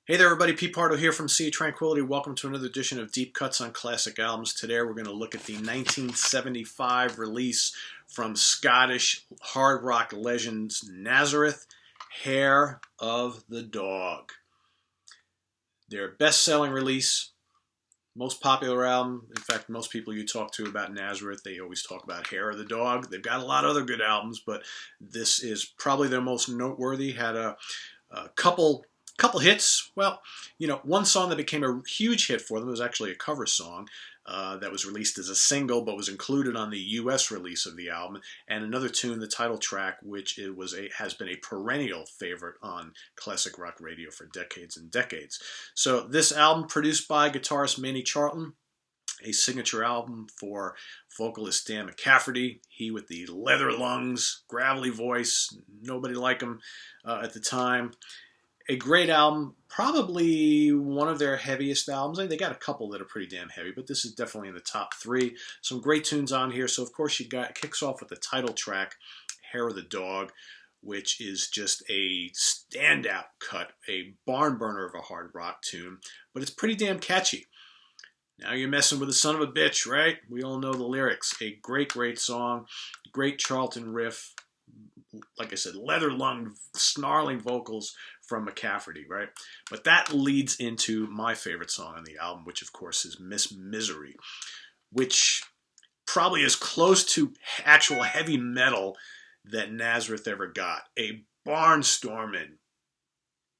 Hey there everybody, Pete Pardo here from Sea of Tranquility. Welcome to another edition of Deep Cuts on Classic Albums. Today we're going to look at the 1975 release from Scottish hard rock legends Nazareth, Hair of the Dog. Their best-selling release, most popular album. In fact, most people you talk to about Nazareth, they always talk about Hair of the Dog. They've got a lot of other good albums, but this is probably their most noteworthy. Had a couple hits. Well, one song that became a huge hit for them was actually a cover song that was released as a single, but was included on the U.S. release of the album, and another tune, the title track, which has been a perennial favorite on classic rock radio for decades and decades. So this album, produced by guitarist Manny Charlton, a signature album for vocalist Dan McCafferty. He with the leather lungs, gravelly voice, nobody like him at the time. A great album, probably one of their heaviest albums. They got a couple that are pretty damn heavy, but this is definitely in the top three. Some great tunes on here. So, of course, kicks off with the title track, Hair of the Dog, which is just a standout cut, a barn burner of a hard rock tune, but it's pretty damn catchy. Now you're messing with a son of a bitch, right? We all know the lyrics. A great, great song, great Charlton riff. Like I said, leather-lunged, snarling vocals from McCafferty, right? But that leads into my favorite song on the album, which, of course, is Miss Misery, which probably is close to actual heavy metal that Nazareth ever got. A barnstorming,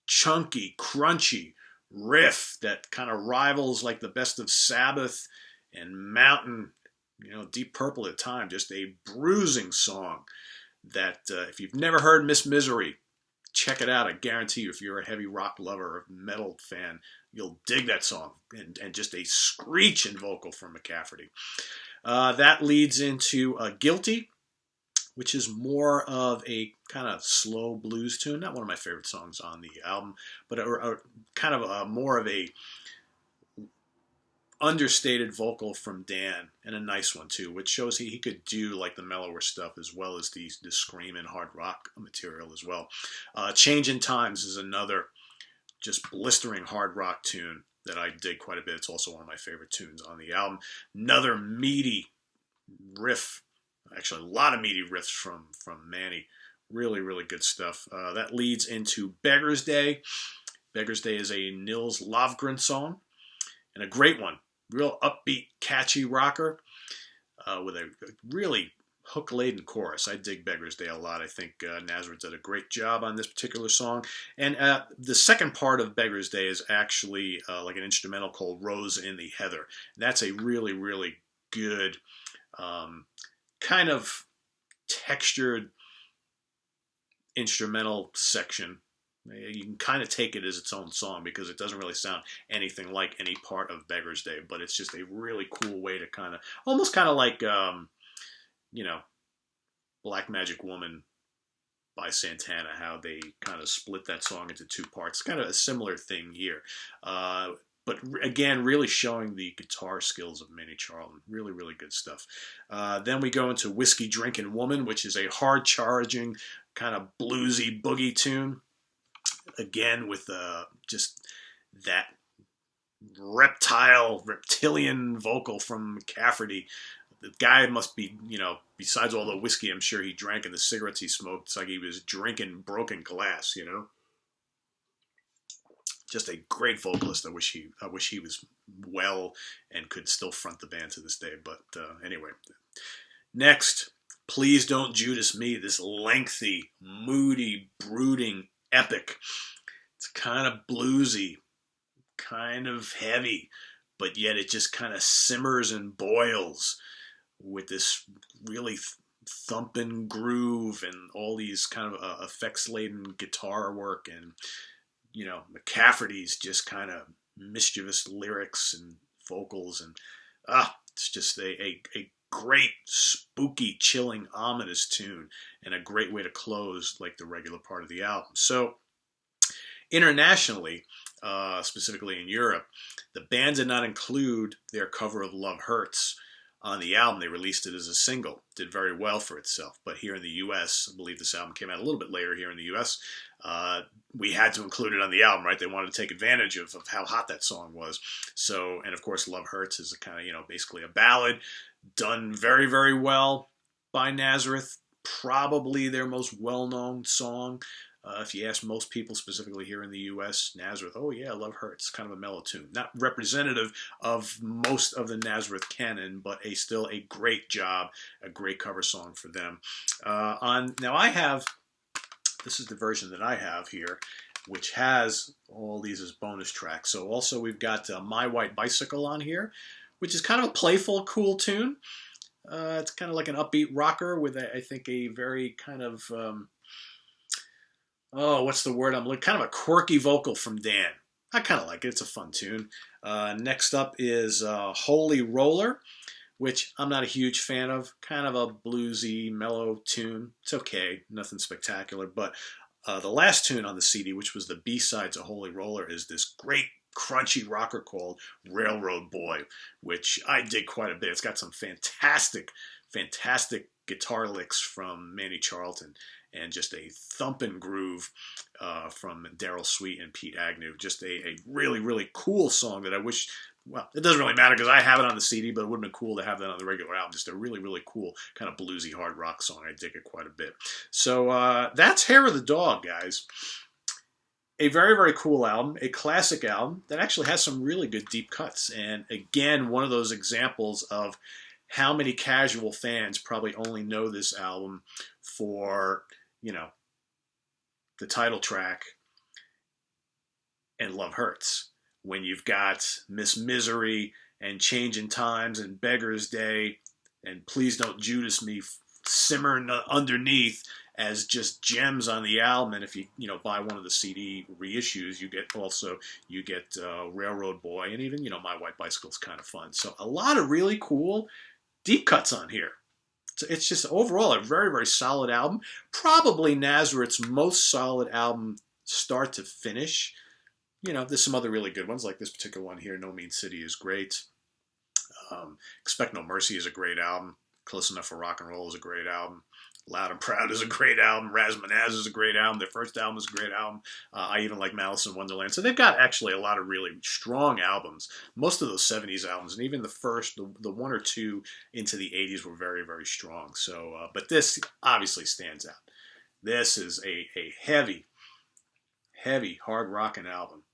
chunky, crunchy riff that kind of rivals like the best of Sabbath and Mountain, Deep Purple at the time. Just a bruising song that if you've never heard Miss Misery, check it out. I guarantee you, if you're a heavy rock lover or metal fan, you'll dig that song. And just a screeching vocal from McCafferty. That leads into Guilty, which is more of a kind of slow blues tune. Not one of my favorite songs on the album, but kind of more of a understated vocal from Dan, and a nice one too, which shows he could do like the mellower stuff as well as the screaming hard rock material as well. Changing Times is another just blistering hard rock tune that I dig quite a bit. It's also one of my favorite tunes on the album. Another meaty riff, actually a lot of meaty riffs from Manny. Really, really good stuff. That leads into Beggar's Day. Beggar's Day is a Nils Lofgren song, and a great one. Real upbeat, catchy rocker with a really hook-laden chorus. I dig Beggar's Day a lot. I think Nazareth did a great job on this particular song. And the second part of Beggar's Day is actually like an instrumental called Rose in the Heather. And that's a really, really good kind of textured instrumental section. You can kind of take it as its own song because it doesn't really sound anything like any part of Beggar's Day, but it's just a really cool way to almost like, Black Magic Woman by Santana, how they kind of split that song into two parts. Kind of a similar thing here. But again, really showing the guitar skills of Manny Charlton. Really, really good stuff. Then we go into Whiskey Drinking Woman, which is a hard-charging, kind of bluesy boogie tune. Again, with just that reptilian vocal from McCafferty. The guy must be, besides all the whiskey I'm sure he drank and the cigarettes he smoked, it's like he was drinking broken glass, Just a great vocalist. I wish he was well and could still front the band to this day. But anyway, next, Please Don't Judas Me, this lengthy, moody, brooding epic. It's kind of bluesy, kind of heavy, but yet it just kind of simmers and boils with this really thumping groove and all these kind of effects-laden guitar work, and McCafferty's just kind of mischievous lyrics and vocals, and it's just a great, spooky, chilling, ominous tune, and a great way to close like the regular part of the album. So internationally, specifically in Europe, the band did not include their cover of Love Hurts on the album. They released it as a single. Did very well for itself. But here in the U.S., I believe this album came out a little bit later here in the U.S., we had to include it on the album, right? They wanted to take advantage of how hot that song was. So, and of course, Love Hurts is a kind of, basically a ballad done very, very well by Nazareth. Probably their most well-known song. If you ask most people, specifically here in the U.S., Nazareth, oh yeah, Love Hurts, kind of a mellow tune. Not representative of most of the Nazareth canon, but still a great job, a great cover song for them. Now this is the version that I have here, which has all these as bonus tracks. So also we've got My White Bicycle on here, which is kind of a playful, cool tune. It's kind of like an upbeat rocker with, I think, a very kind of... what's the word I'm looking? Kind of a quirky vocal from Dan. I kind of like it. It's a fun tune. Next up is Holy Roller, which I'm not a huge fan of. Kind of a bluesy, mellow tune. It's okay. Nothing spectacular. But the last tune on the CD, which was the B-side to Holy Roller, is this great crunchy rocker called Railroad Boy, which I dig quite a bit. It's got some fantastic guitar licks from Manny Charlton, and just a thumping groove from Daryl Sweet and Pete Agnew. Just a really, really cool song that I wish, well, it doesn't really matter because I have it on the CD, but it would have been cool to have that on the regular album. Just a really, really cool kind of bluesy hard rock song. I dig it quite a bit. So that's Hair of the Dog, guys. A very, very cool album, a classic album that actually has some really good deep cuts. And again, one of those examples of how many casual fans probably only know this album for, the title track and Love Hurts. When you've got Miss Misery and Changing Times and Beggar's Day and Please Don't Judas Me simmering underneath as just gems on the album. And if you buy one of the CD reissues, you get Railroad Boy, and even My White Bicycle is kind of fun. So a lot of really cool deep cuts on here. It's just overall a very, very solid album. Probably Nazareth's most solid album start to finish. There's some other really good ones, like this particular one here, No Mean City is great. Expect No Mercy is a great album. Close Enough for Rock and Roll is a great album. Loud and Proud is a great album. Razzmanazz is a great album. Their first album is a great album. I even like Malice in Wonderland. So they've got actually a lot of really strong albums. Most of those 70s albums, and even the one or two into the 80s were very, very strong. So, but this obviously stands out. This is a heavy, heavy, hard rocking album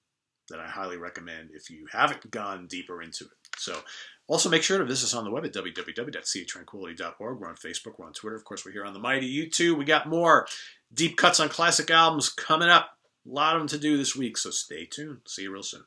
that I highly recommend if you haven't gone deeper into it. So also make sure to visit us on the web at www.seatranquility.org. We're on Facebook. We're on Twitter. Of course, we're here on the mighty YouTube. We got more deep cuts on classic albums coming up. A lot of them to do this week, so stay tuned. See you real soon.